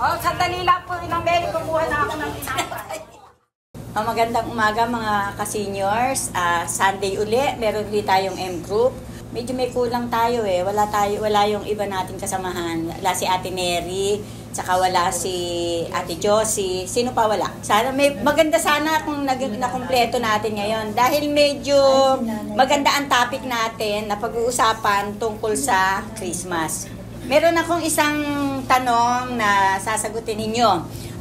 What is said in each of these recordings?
Oh, sandali lang po, ilang beli, kumuha na ako ng tinapay. Magandang umaga mga ka-seniors. Sunday uli, meron ulit tayong M-Group. Medyo may kulang tayo wala yung iba nating kasamahan. Wala si Ate Mary, tsaka wala si Ate Josie. Sino pa wala? Sana maganda sana kung nakumpleto natin ngayon. Dahil medyo maganda ang topic natin na pag-uusapan tungkol sa Christmas. Meron akong isang tanong na sasagutin ninyo.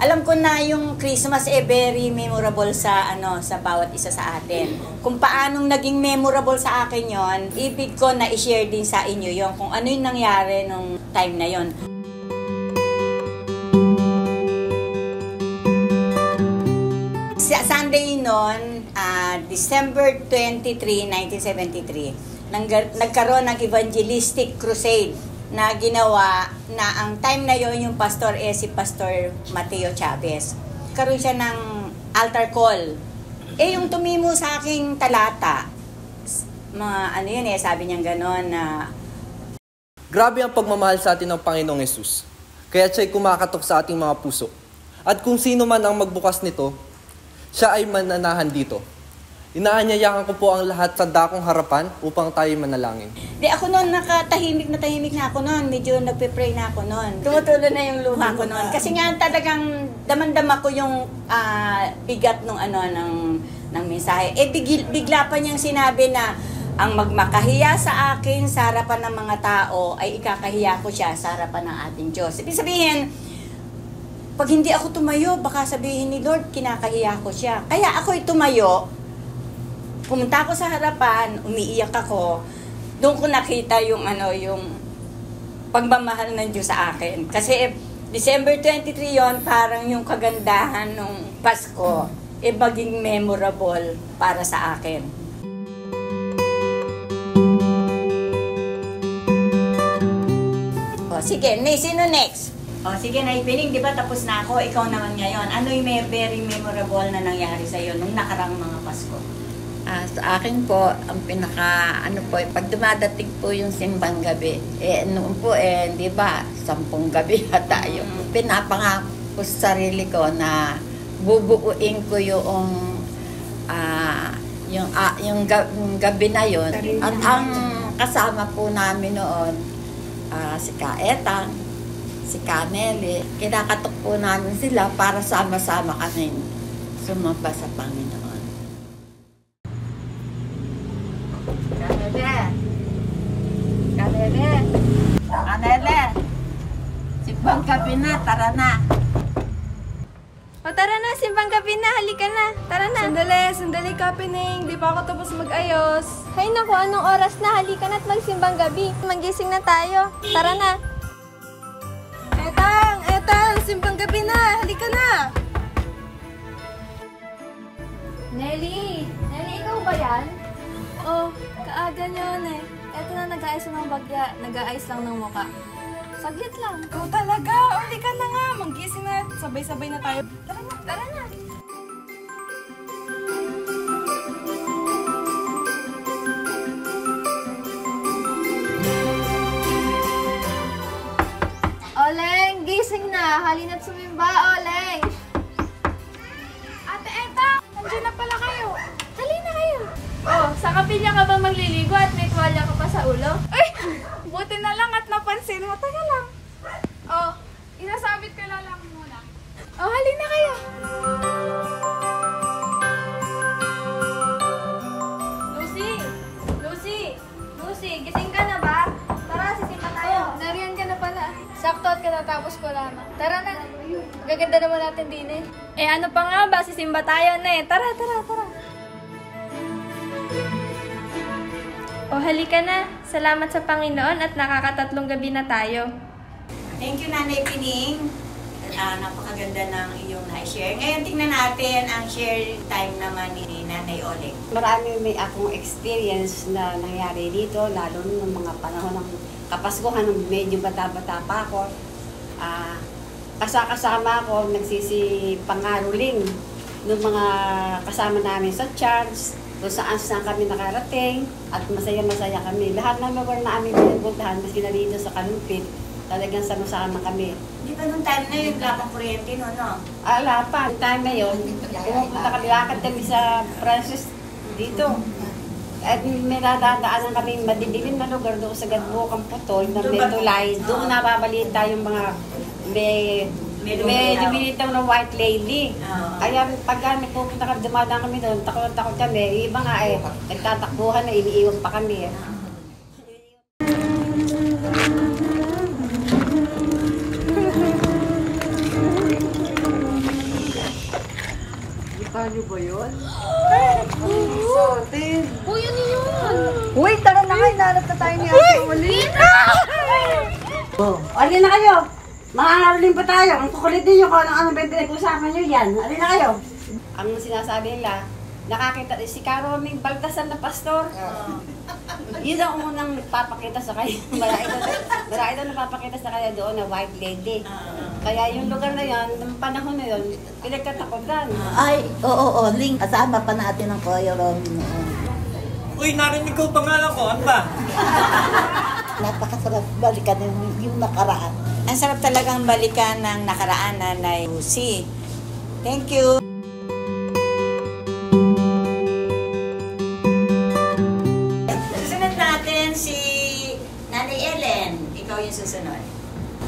Alam ko na yung Christmas very memorable sa sa bawat isa sa atin. Kung paanong naging memorable sa akin yon, ibig ko na i-share din sa inyo yon kung ano yung nangyari nung time na yon. Sa Sunday noon, December 23, 1973, nagkaroon ng evangelistic crusade na ginawa na ang time na yon yung pastor si Pastor Mateo Chavez. Karoon siya ng altar call. Yung tumimo sa aking talata, mga sabi niya gano'n na grabe ang pagmamahal sa atin ng Panginoong Hesus. Kaya siya'y kumakatok sa ating mga puso. At kung sino man ang magbukas nito, siya ay mananahan dito. Inaanyayahan ko po ang lahat sa dakong harapan upang tayo manalangin. Ako noon, tahimik na ako noon. Medyo nagpe-pray na ako noon. Tumutulo na yung luha ko noon. Kasi nga talagang damandama ko yung bigat ng mensahe. Bigla pa niyang sinabi na ang magmakahiya sa akin sa harapan ng mga tao ay ikakahiya ko siya sa harapan ng ating Diyos. Ibig sabihin, pag hindi ako tumayo, baka sabihin ni Lord, kinakahiya ko siya. Kaya ako'y tumayo. Pumunta ako sa harapan, umiiyak ako. Doon ko nakita yung pagmamahal ng Diyos sa akin. Kasi December 23 yon, parang yung kagandahan ng Pasko maging memorable para sa akin. Sige, sino next? Sige, Naipiling, di ba tapos na ako? Ikaw naman ngayon. Ano yung very memorable na nangyari sa'yo nung nakarang mga Pasko? Sa akin po, ang pag dumadating po yung simbang gabi, noon po, di ba, 10 gabi tayo. Pinapangako ko sa sarili ko na bubuuin ko yung gabi na yon. At ang kasama po namin noon, si Kaetang, si Kaneli, kinakatok po namin sila para sama-sama kami sumamba sa Panginoon. Kanele, simbang gabi na, tara na. Tara na, simbang gabi na, halika na, tara na. Sandali, Kapining, di pa ako tapos mag-ayos. Hay naku, anong oras na, halika na at magsimbang gabi. Magising na tayo, tara na. Etang, simbang gabi na, halika na. Nelly, ikaw ba yan? Kaaga niyo Eto na, nag-aayos ng bagya. Nag-aayos lang ng muka. Saglit lang. Ikaw talaga. Halika na nga. Manggising na. Sabay-sabay na tayo. Tara na. Oleng, gising na. Halina't sumimba, Oleng. Ate Eta, nandiyan na pala kayo. Halina kayo. Sa kapilya ka ba magliligo at may tuwalya ka pa sa ulo? Ay! Buti na lang at napansin mo. Taga lang. Inasabit ka lang muna. Halina kayo. Lucy, gising ka na ba? Tara, sisimba tayo. Nariyan ka na pala. Sakto at katatapos ko lamang. Tara na. Gaganda naman natin din Ano pa nga ba? Sisimba tayo na Tara. Halika na. Salamat sa Panginoon at nakakatatlong gabi na tayo. Thank you, Nanay Pining. Napakaganda ng iyong na-share. Ngayon, tingnan natin ang share time naman ni Nanay Oleg. Marami may akong experience na nangyari dito, lalo nung mga panahon ng Kapaskuhan, nung medyo bata-bata pa ako. Kasama ako, nagsisipangaruling ng mga kasama namin sa church, kung saan kami nakarating, at masaya-masaya kami. Lahat ng lugar na aming pinuntahan, maski na dito sa Kalumpit, talagang sama-sama kami. Di ba nung time na yun, wala pang kuryente, no? Ala pa, time na yun, pumupunta kami, lakad kami sa Francis dito. At may nadadaanan kami madidilim na lugar doon sa Gadbukang Putol na may tulay. Doon nababalita yung mga may lumilitaw na white lady. Kaya pag pupunta kami, dumadaan kami doon, takot kami. Yung iba nga nagtatakbuhan na, iniiwan pa kami. Ano ba yun? Uy, ano yun? Uy, tara na nga, hinanap na tayo ni Ate Uli. Alin na kayo! Makakaroling pa tayo. Ang kukulit ninyo kung ano ba yung pinag-usapan nyo yan. Alin na kayo! Ang sinasabi nila, nakakita si Caroming Baldasan na pastor. Yun ang unang nagpapakita sa kanya. Marami daw nagpapakita sa kanya doon na white lady. Kaya yung lugar na yan, ng panahon na yun, pinagkatakutan. Ay, oo, Ling. Kasama pa natin ang Kuya Romy noon. Uy, narinig ko pangalan ko. Ano ba? Napakasarap balikan yung nakaraan. Ang sarap talagang balikan ng nakaraan, Nanay Lucy. Thank you. Susunod natin si Nanay Ellen. Ikaw yung susunod.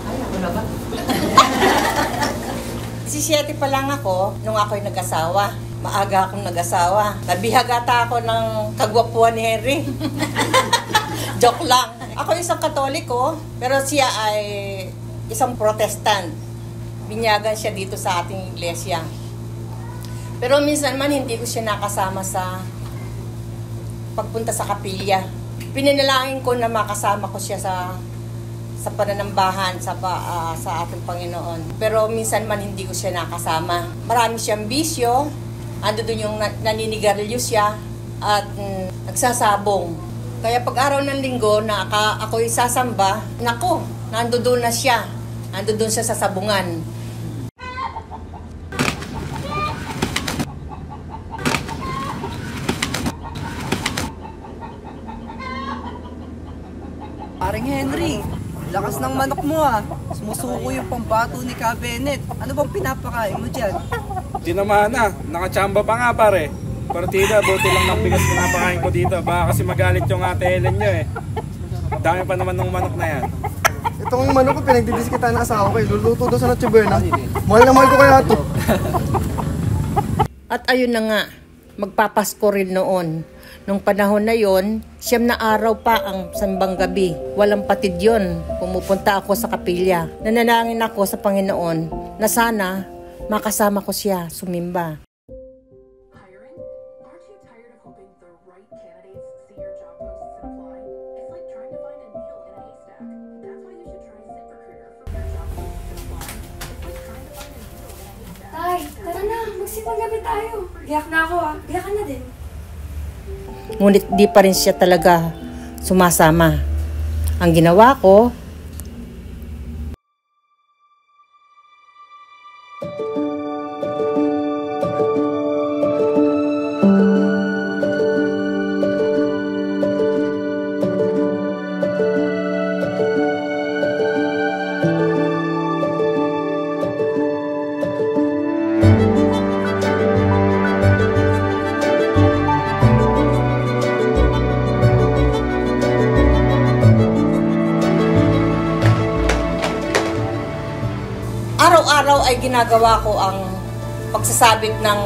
Ay, ako na ba? 17 pa lang ako nung ako'y nag-asawa. Maaga akong nag-asawa. Nabihagata ako ng kagwapuan ni Henry. Joke lang. Ako isang Katoliko, pero siya ay isang Protestant. Binyagan siya dito sa ating iglesia. Pero minsan man hindi ko siya nakasama sa pagpunta sa kapilya. Pininalangin ko na makasama ko siya sa pananambahan sa ating Panginoon. Pero minsan man hindi ko siya nakasama. Marami siyang bisyo. Ando doon yung naninigarilyo siya at nagsasabong. Kaya pag araw ng linggo na ako'y sasamba, nako, nando doon na siya. Nando doon siya sa sabungan. Paring Henry, lakas ng manok mo ah. Sumusuko yung pambato ni Ka Bennett. Ano bang pinapakain mo dyan? Di naman na. Nakachamba pa nga pare. Partida, buti lang ng bigas pinapakain ko dito. Baka kasi magalit yung Ate Ellen nyo eh. Dami pa naman ng manok na yan. Itong manok ko pinagdidiskita ng asawa ko. Luluto doon sa Noche Buena. Mahal na mahal ko kaya ito. At ayun na nga, magpapasko rin noon. Nung panahon na yon, 9 na araw pa ang sambang gabi. Walang patid yon. Pumupunta ako sa kapilya. Nanalangin ako sa Panginoon na sana makasama ko siya sumimba. Hiring? Aren't you tired of hoping the right candidates see your job posts and apply? It's like trying to find a needle in a haystack. That's why you should try ZipRecruiter for your job posts and apply. It's like trying to find a needle in a haystack. Tay, tara na. Magsipang gabi tayo. Biyak na ako ah. Biyak ka na din. Ngunit di pa rin siya talaga sumasama. Ang ginawa ko, araw-araw ay ginagawa ko ang pagsasabit ng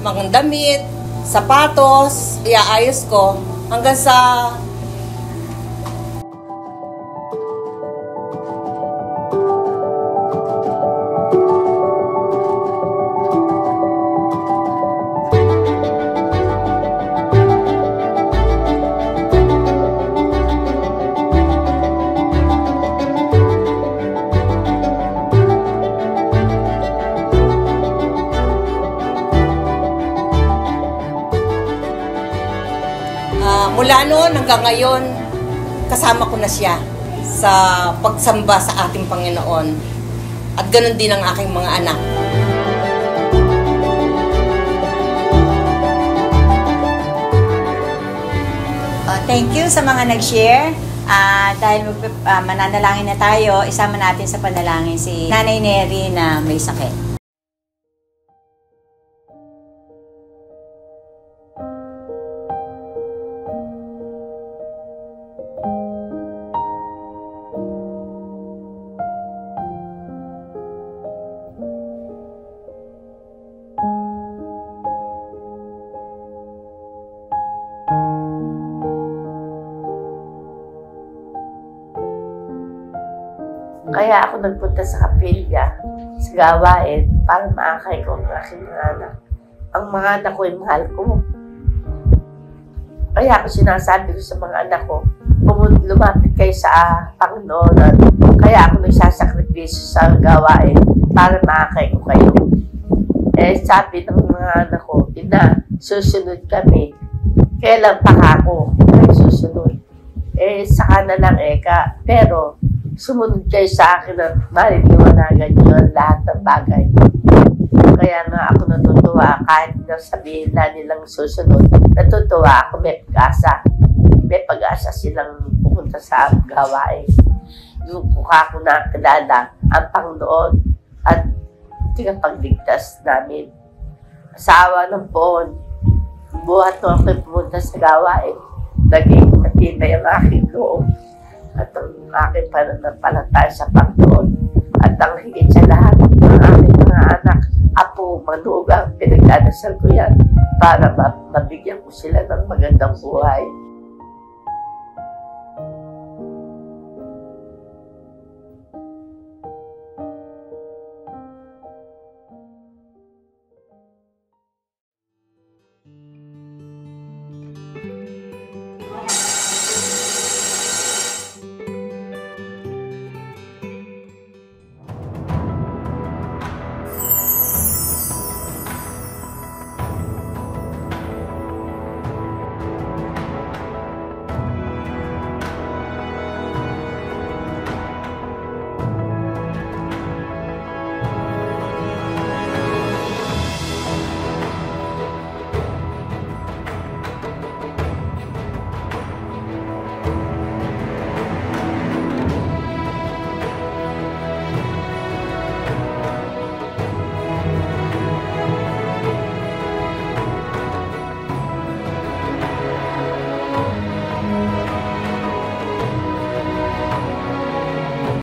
mga damit, sapatos, iaayos ko hanggang sa mula noon hanggang ngayon, kasama ko na siya sa pagsamba sa ating Panginoon. At ganun din ang aking mga anak. Thank you sa mga nag-share. Dahil mananalangin na tayo, isama natin sa panalangin si Nanay Neri na may sakit. Kaya ako nagpunta sa kapilya, sa gawain, para maakay ko ang aking mga anak. Ang mga anak ko ay mahal ko. Kaya ako sinasabi ko sa mga anak ko, lumapit kayo sa Panginoon. Kaya ako nagsasakripisyo sa gawain para maakay ko kayo. Sabi ng mga anak ko, ina, susunod kami. Kailan pa ako? Kaya susunod. Saka na lang eka. Pero, sumunod kayo sa akin at maliliwanagan nyo ang lahat ng bagay. Kaya nga ako natutuwa kahit na sabihin na nilang susunod. Natutuwa ako, may pag-asa. May pag-asa silang pupunta sa gawain. Doon ko ako nakilala ang Panginoon at tingapagligtas namin. Asawa ng poon, buhat ko ako pumunta sa gawain. Naging matibay ang aking loob at ang aking pananampalataya sa Panginoon. At ang higit sa lahat ng aking mga anak, apo, manugang, pinagdadasal ko yan para mabigyan ko sila ng magandang buhay.